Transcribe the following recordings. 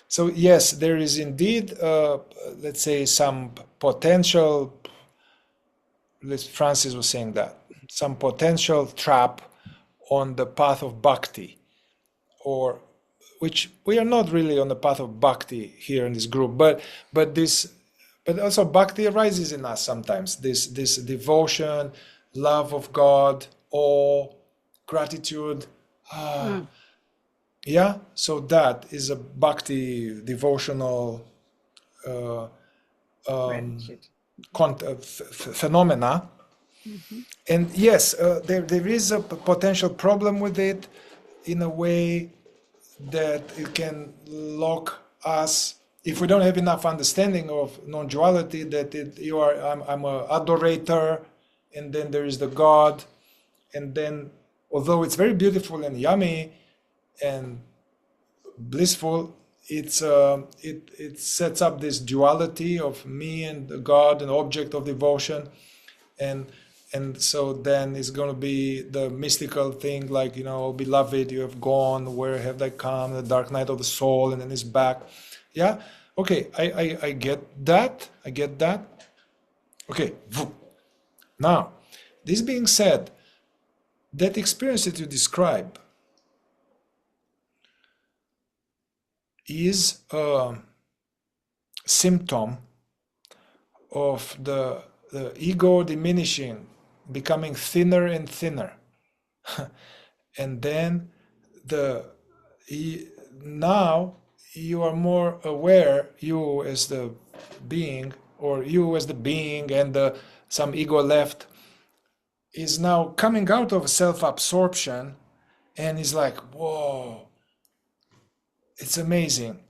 So yes, there is indeed, let's say, some potential. Francis was saying that some potential trap on the path of bhakti, or which we are not really on the path of bhakti here in this group, but also bhakti arises in us sometimes. This devotion, love of God, awe, gratitude. Yeah, so that is a bhakti devotional uh, Gratitude. phenomena. And yes, there is a potential problem with it in a way that it can lock us if we don't have enough understanding of non-duality, that I'm a adorator, and then there is the God, and then although it's very beautiful and yummy and blissful, it sets up this duality of me and the God, an object of devotion, and so then it's going to be the mystical thing, like, oh beloved, you have gone, where have they come, the dark night of the soul, and then it's back. Yeah, okay, I get that, okay. Now, this being said, that experience that you describe is a symptom of the ego diminishing, becoming thinner and thinner. And then now you are more aware, you as the being, or you as the being, and some ego left is now coming out of self-absorption, and is like, whoa, it's amazing.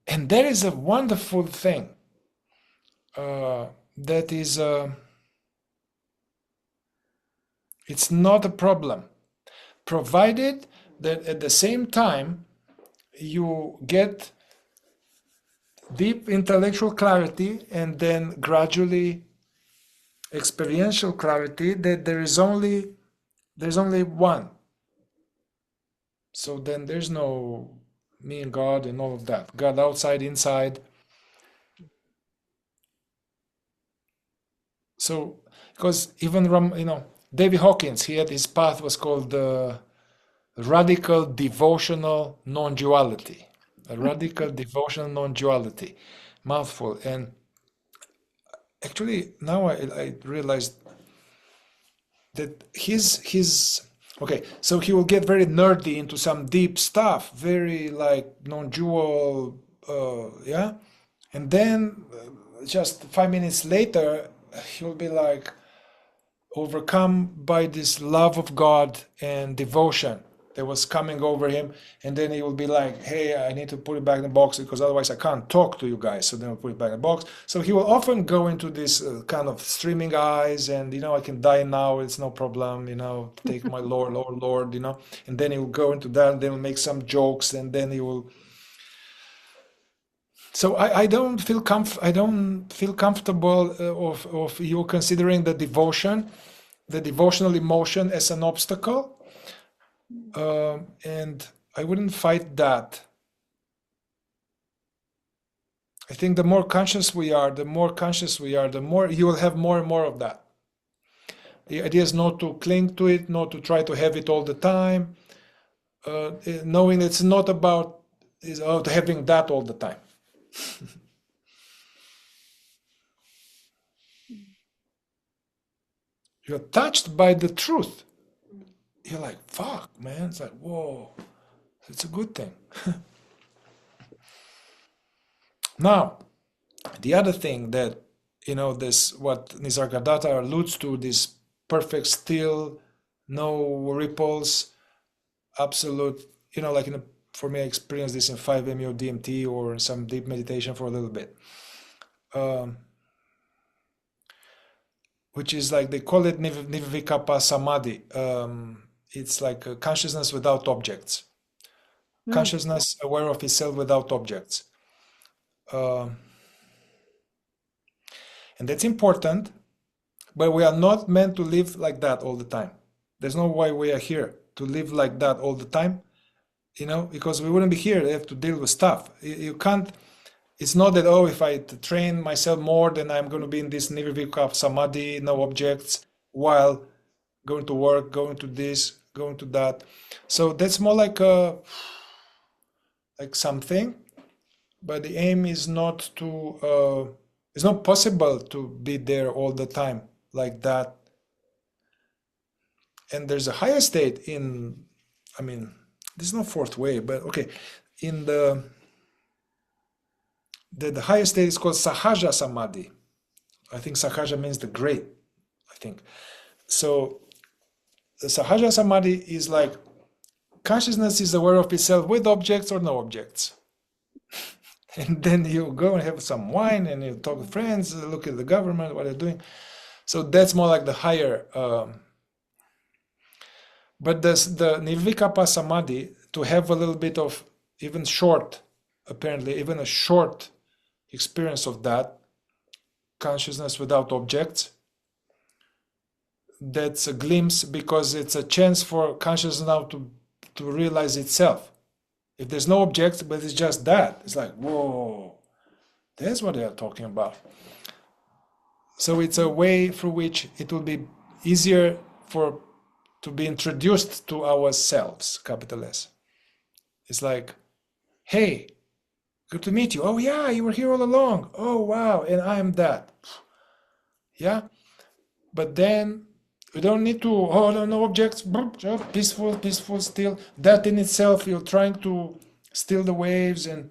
And that is a wonderful thing. That is, it's not a problem, provided that at the same time you get deep intellectual clarity and then gradually experiential clarity that there's only one. So then there's no me and God and all of that. God outside, inside. So, because even David Hawkins, he had his path was called radical devotional non-duality. A radical devotional non-duality. Mouthful. And actually, now I realized that his okay, so he will get very nerdy into some deep stuff, very like non-dual, yeah, and then just 5 minutes later he'll be like overcome by this love of God and devotion that was coming over him, and then he will be like, hey, I need to put it back in the box because otherwise I can't talk to you guys, so then I'll put it back in the box. So he will often go into this kind of streaming eyes, and I can die now, it's no problem, take my Lord, and then he will go into that, and then he'll make some jokes, and then he will. So I don't feel comfortable of you considering the devotional emotion as an obstacle, and I wouldn't fight that. I think the more conscious we are, the more you will have more and more of that. The idea is not to cling to it, not to try to have it all the time, knowing it's not about having that all the time. You're touched by the truth. You're like, fuck, man. It's like, whoa, it's a good thing. Now, the other thing that, this, what Nisargadatta alludes to, this perfect still, no ripples, absolute, like for me, I experienced this in 5-MeO DMT or in some deep meditation for a little bit. Which is like, they call it Nirvikalpa Samadhi. It's like a consciousness without objects. Consciousness aware of itself without objects. And that's important, but we are not meant to live like that all the time. There's no way we are here to live like that all the time. because we wouldn't be here. They have to deal with stuff. You can't. It's not that, if I train myself more, then I'm going to be in this Nirvikalpa Samadhi, no objects, while going to work, going to this, going to that. So that's more like something, but the aim is not to. It's not possible to be there all the time like that. And there's a higher state in. This is not fourth way, but okay, in the highest state is called Sahaja Samadhi. I think Sahaja means the great, I think. So the Sahaja Samadhi is like consciousness is aware of itself with objects or no objects. And then you go and have some wine and you talk with friends, look at the government, what they're doing. So that's more like the higher. But the Nirvikalpa Samadhi, to have a little bit of even short, apparently, even a short experience of that, consciousness without objects, that's a glimpse, because it's a chance for consciousness now to realize itself. If there's no objects, but it's just that, it's like, whoa, that's what they are talking about. So it's a way through which it will be easier to be introduced to ourselves, capital S. It's like, hey, good to meet you. Oh yeah, you were here all along. Oh wow, and I am that. Yeah, but then we don't need to, no objects, peaceful, still. That in itself, you're trying to still the waves, and